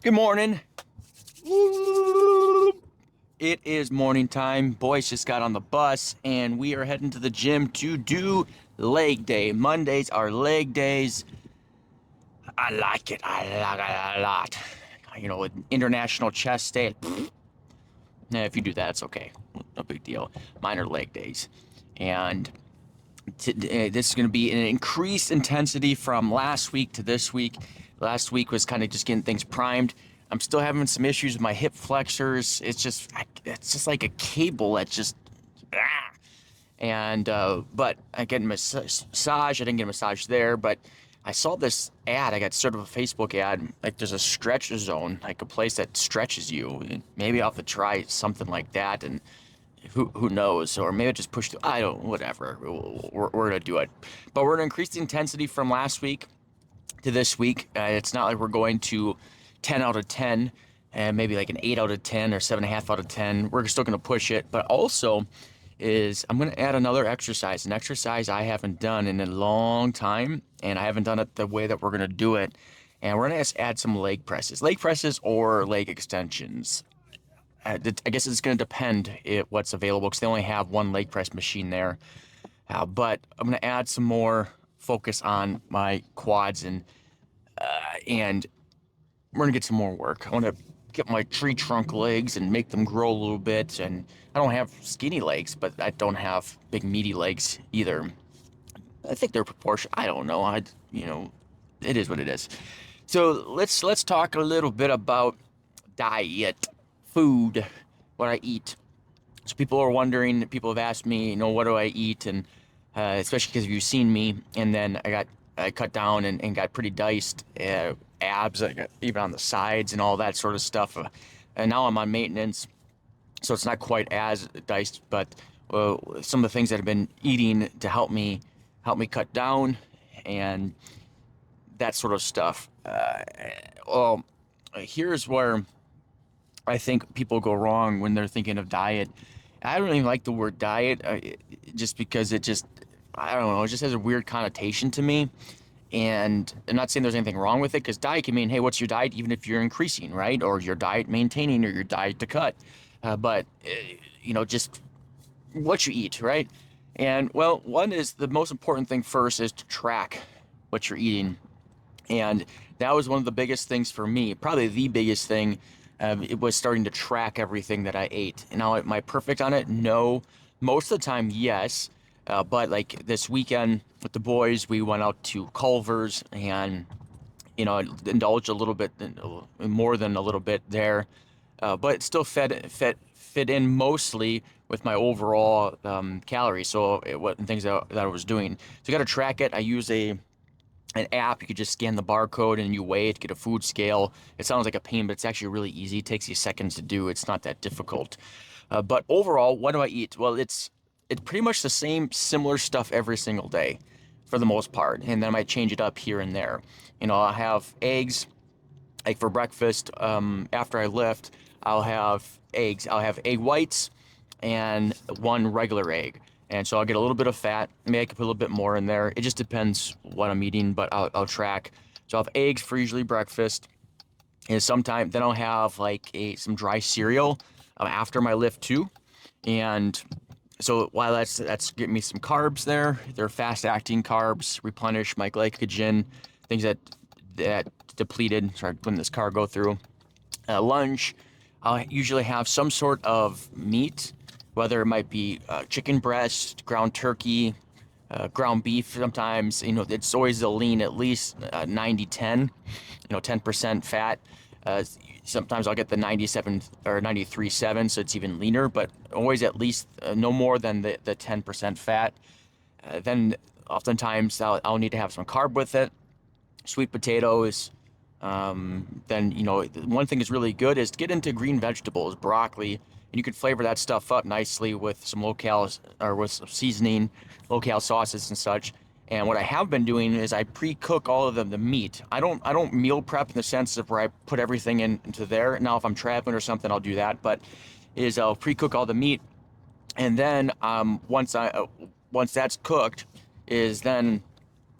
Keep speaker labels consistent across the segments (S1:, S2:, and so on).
S1: Good morning. It is morning time. Boys just got on the bus and we are heading to the gym to do leg day. Mondays are leg days. I like it. I like it a lot. With International Chest Day. If you do that, it's okay. No big deal. Mine are leg days. And this is going to be an increased intensity from last week to this week. Last week was kind of just getting things primed. I'm still having some issues with my hip flexors. It's just like a cable that just ah. And but I get a massage. I didn't get a massage there, but I saw this ad. I got sort of a Facebook ad. Like there's a stretch zone, like a place that stretches you. And maybe I'll have to try something like that. And who knows? Or maybe I just push. I don't. Whatever. We're gonna do it. But we're gonna increase the intensity from last week to this week. It's not like we're going to 10 out of 10 and maybe like an 8 out of 10 or 7.5 out of 10. We're still going to push it. But also is I'm going to add another exercise, an exercise I haven't done in a long time. And I haven't done it the way that we're going to do it. And we're going to add some leg presses or leg extensions. I guess it's going to depend what's available because they only have one leg press machine there. But I'm going to add some more focus on my quads and we're gonna get some more work. I want to get my tree trunk legs and make them grow a little bit. And I don't have skinny legs, but I don't have big meaty legs either. I think they're proportional. I don't know. It is what it is. So let's talk a little bit about diet, food, what I eat. So people are wondering. People have asked me, what do I eat, and especially because you've seen me, and then I cut down and got pretty diced, abs, I got even on the sides and all that sort of stuff. And now I'm on maintenance, so it's not quite as diced, but some of the things that I've been eating to help me cut down and that sort of stuff. Well, here's where I think people go wrong when they're thinking of diet. I don't even like the word diet, just because I don't know, it just has a weird connotation to me. And I'm not saying there's anything wrong with it, because diet can mean, hey, what's your diet, even if you're increasing, right? Or your diet maintaining, or your diet to cut. But just what you eat, right? And well, one is the most important thing first is to track what you're eating. And that was one of the biggest things for me, probably the biggest thing. It was starting to track everything that I ate. And now, am I perfect on it? No. Most of the time, yes. But like this weekend with the boys, we went out to Culver's and indulged a little bit more than a little bit there, but it still fit in mostly with my overall calories. So what things that I was doing. So you got to track it. I use an app. You could just scan the barcode and you weigh it, get a food scale. It sounds like a pain, but it's actually really easy. It takes you seconds to do. It's not that difficult. But overall, what do I eat? Well, it's pretty much the same similar stuff every single day for the most part. And then I might change it up here and there. I'll have eggs like for breakfast. After I lift, I'll have eggs. I'll have egg whites and one regular egg. And so I'll get a little bit of fat. Maybe I can put a little bit more in there. It just depends what I'm eating, but I'll track. So I'll have eggs for usually breakfast. And sometime then I'll have like some dry cereal after my lift too. And so while that's getting me some carbs there, they're fast acting carbs, replenish my glycogen, things that depleted. Sorry, letting this car go through. Lunch, I'll usually have some sort of meat, whether it might be chicken breast, ground turkey, ground beef. Sometimes, it's always a lean, at least 90-10, 10% fat. Sometimes I'll get the 97 or 93.7, so it's even leaner, but always at least no more than the 10% fat. Then oftentimes I'll need to have some carb with it, sweet potatoes. Then, one thing is really good is to get into green vegetables, broccoli, and you can flavor that stuff up nicely with some low-cal or with some seasoning, low-cal sauces and such. And what I have been doing is I pre-cook all of the meat. I don't meal prep in the sense of where I put everything into there. Now, if I'm traveling or something, I'll do that. But I'll pre-cook all the meat, and then once that's cooked, then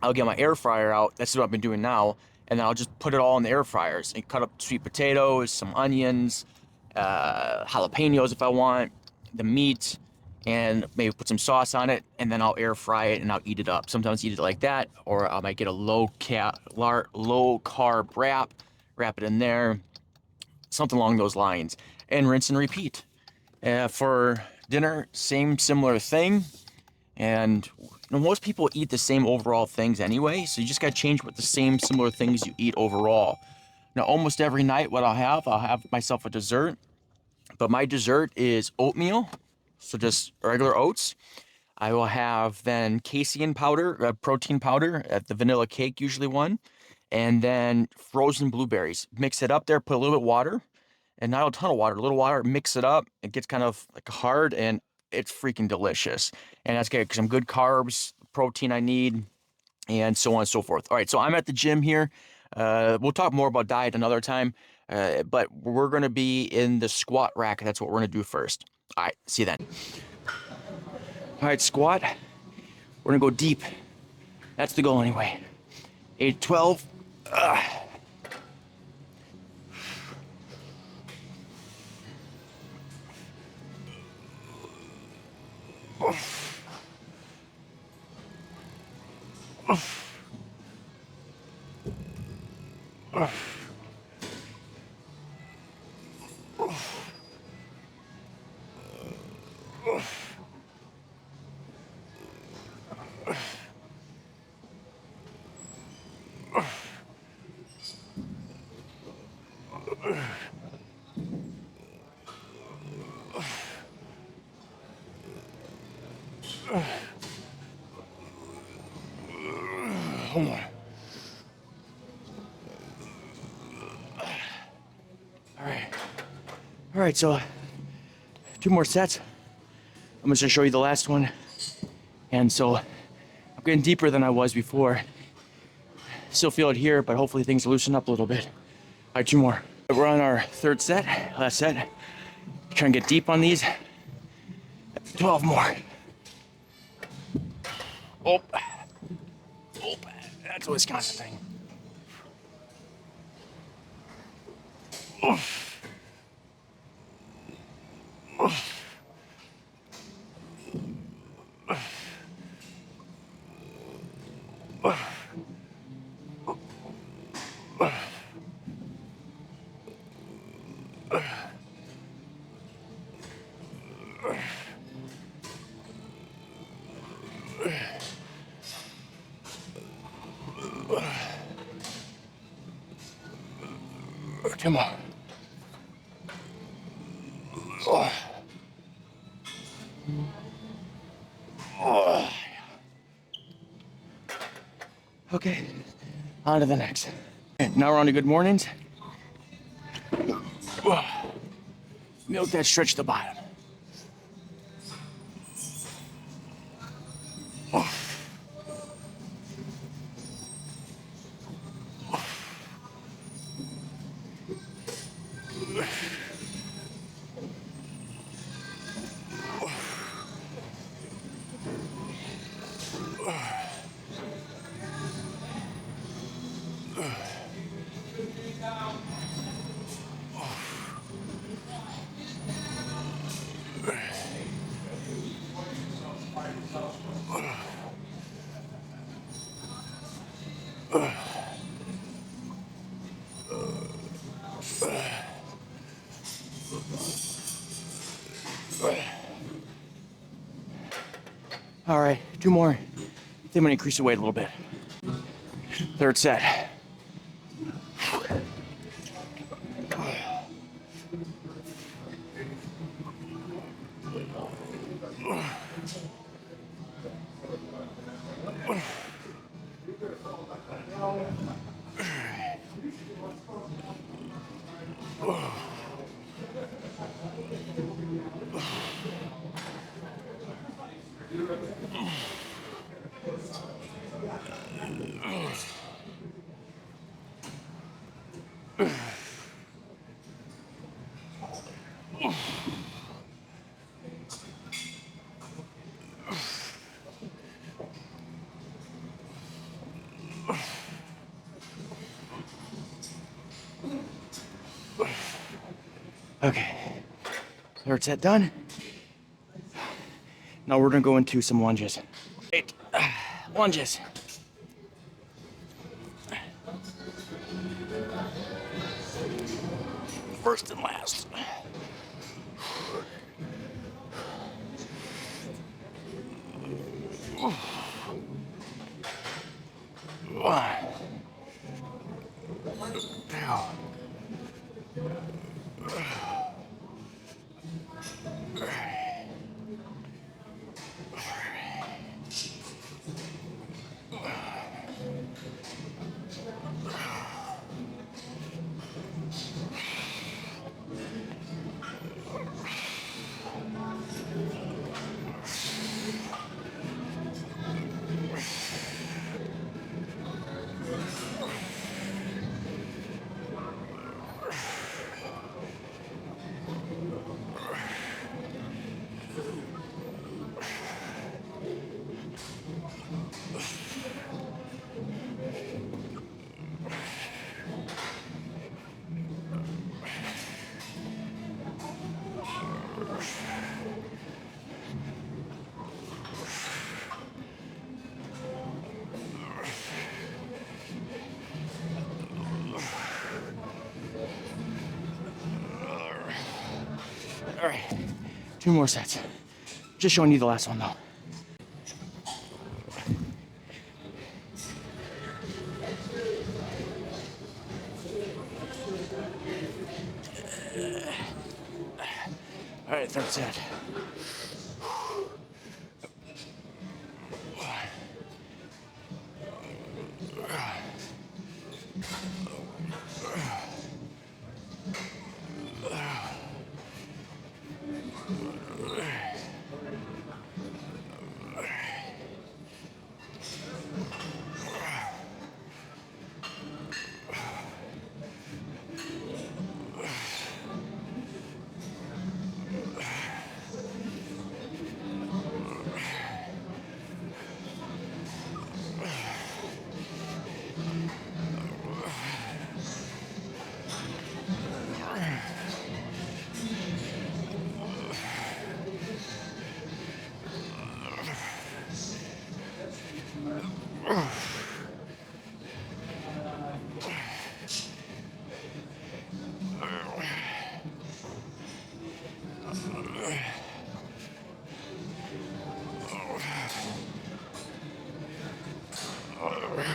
S1: I'll get my air fryer out. That's what I've been doing now, and then I'll just put it all in the air fryers and cut up sweet potatoes, some onions, jalapenos if I want, the meat, and maybe put some sauce on it, and then I'll air fry it and I'll eat it up. Sometimes eat it like that, or I might get a low carb wrap it in there, something along those lines, and rinse and repeat. For dinner, similar thing. And most people eat the same overall things anyway, so you just gotta change what the same similar things you eat overall. Now, almost every night, what I'll have myself a dessert, but my dessert is oatmeal, so just regular oats. I will have then casein powder, protein powder, at the vanilla cake usually one, and then frozen blueberries. Mix it up there, put a little bit of water, and not a ton of water, a little water, mix it up. It gets kind of like hard, and it's freaking delicious. And that's good because some good carbs, protein I need, and so on and so forth. All right, so I'm at the gym here. We'll talk more about diet another time, but we're going to be in the squat rack. That's what we're going to do first. All right, see you then. All right, squat. We're going to go deep. That's the goal anyway. 8, 12. One more. All right, so 2 more sets. I'm just gonna show you the last one. And so I'm getting deeper than I was before. Still feel it here, but hopefully things loosen up a little bit. All right, 2 more. We're on our 3rd set, last set. Trying to get deep on these. 12 more. Oh, that's a Wisconsin thing. Come on. Oh. Oh. Okay, on to the next. Okay, now we're on to good mornings. Milk that stretch the bottom. All right, 2 more. I think I'm gonna increase the weight a little bit. 3rd set. Okay, third set done. Now we're gonna go into some lunges. Eight lunges. First and last. One, two. All right, 2 more sets. Just showing you the last one though. All right, third set.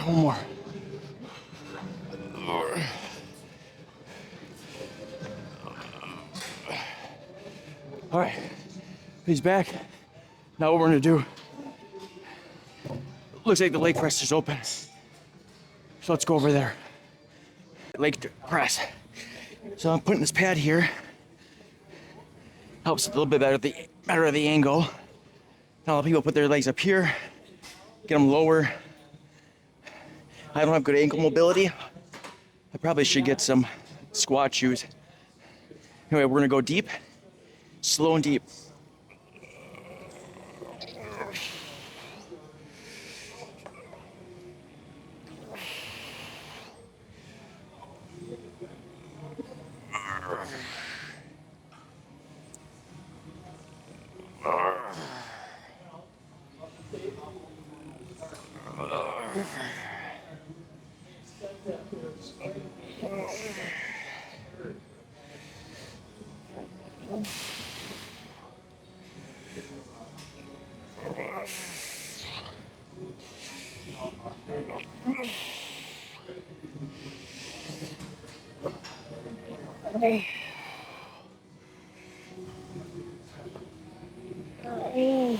S1: One more. All right, he's back. Now what we're gonna do, looks like the leg press is open. So let's go over there. Leg press. So I'm putting this pad here. Helps a little bit better the angle. Now a lot of people put their legs up here, get them lower. I don't have good ankle mobility. I probably should get some squat shoes. Anyway, we're gonna go deep, slow and deep.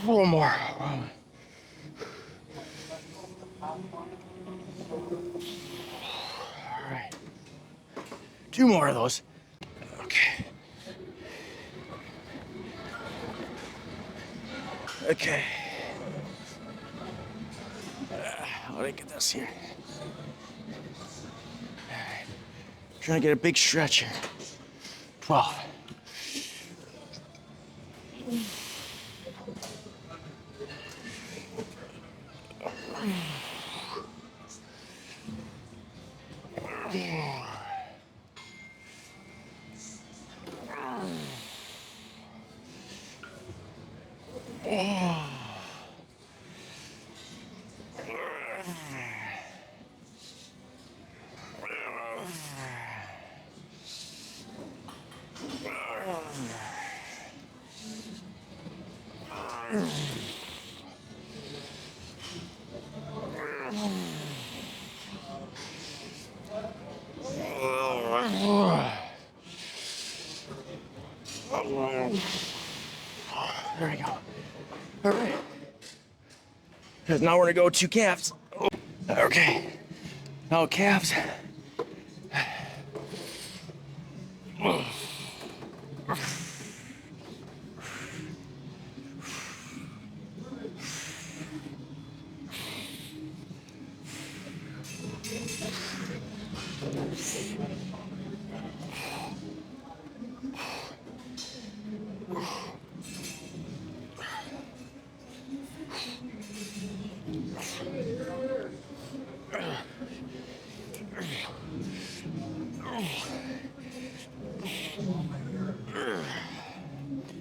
S1: One more. All right. 2 more of those. Okay. Okay. Let me get this here. All right. Trying to get a big stretch here. 12. There we go. All right. Because now we're gonna go to calves. Oh, okay. Now calves.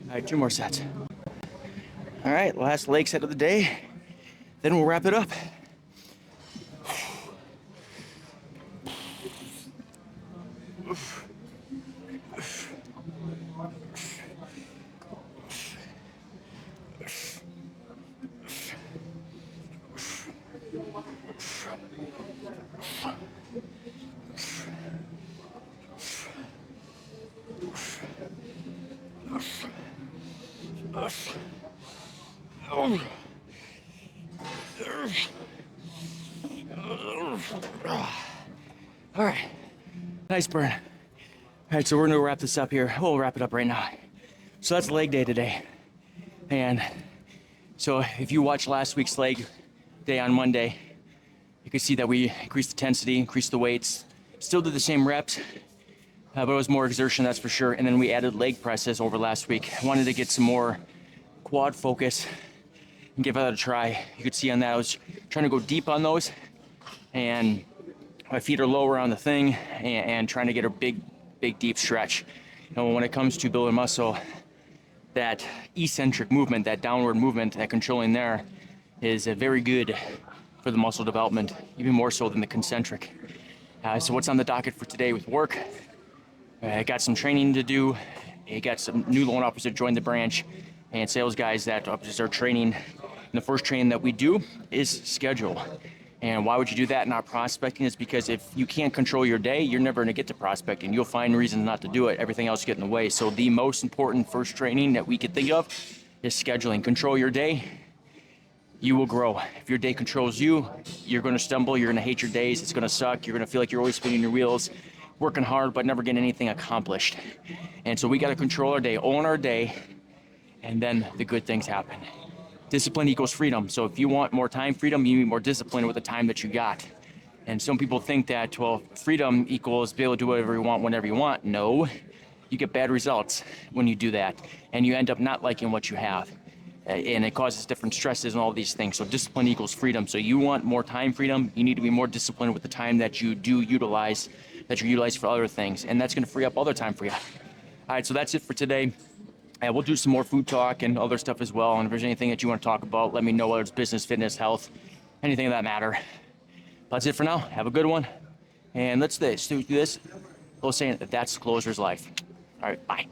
S1: All right, 2 more sets. All right, last leg set of the day. Then we'll wrap it up. All right, nice burn. All right, so we're gonna wrap this up here. We'll wrap it up right now. So that's leg day today. And so if you watched last week's leg day on Monday, you could see that we increased the intensity, increased the weights, still did the same reps, but it was more exertion, that's for sure. And then we added leg presses over last week. I wanted to get some more quad focus and give that a try. You could see on that, I was trying to go deep on those, and my feet are lower on the thing, and trying to get a big, deep stretch. You know, when it comes to building muscle, that eccentric movement, that downward movement, that controlling there is very good for the muscle development, even more so than the concentric. So what's on the docket for today with work? I got some training to do. I got some new loan officers that joined the branch, and sales guys that are training. And the first training that we do is schedule. And why would you do that, not prospecting? Is because if you can't control your day, you're never gonna get to prospecting. You'll find reasons not to do it. Everything else get in the way. So the most important first training that we could think of is scheduling. Control your day, you will grow. If your day controls you, you're gonna stumble, you're gonna hate your days, it's gonna suck, you're gonna feel like you're always spinning your wheels, working hard, but never getting anything accomplished. And so we gotta control our day, own our day, and then the good things happen. Discipline equals freedom. So if you want more time freedom, you need more discipline with the time that you got. And some people think that, well, freedom equals be able to do whatever you want whenever you want. No, you get bad results when you do that. And you end up not liking what you have. And it causes different stresses and all these things. So discipline equals freedom. So you want more time freedom, you need to be more disciplined with the time that you do utilize, that you're utilizing for other things. And that's gonna free up other time for you. All right, so that's it for today. We'll do some more food talk and other stuff as well. And if there's anything that you want to talk about, let me know, whether it's business, fitness, health, anything of that matter. That's it for now. Have a good one. And let's do this. Little saying, that's closer's life. All right, bye.